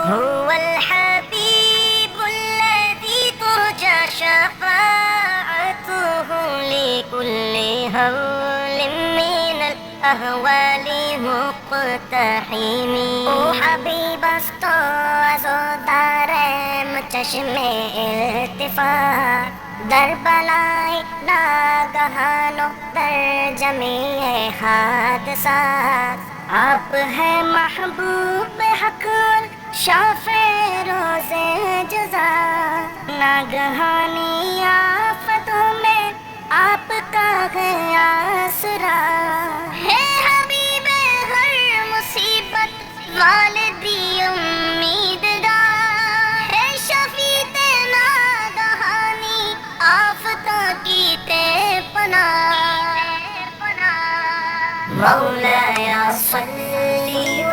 هو الحبيب الذي ترجى شفاعته لكل هول من الأهوال مقتحم. او حبیب است و عزادارم چشم التفات، در بلای ناگہان و در جمیع حادثات. آپ ہے محبوب حق شافع روز جزا، ناگہانی آفتوں میں آپ کا ہے آسرا. ہے حبیب ہر مصیبت والدی امیدگار، ہے شفیع ناگہانی آفتوں کی تے پناہ. مولایا صلی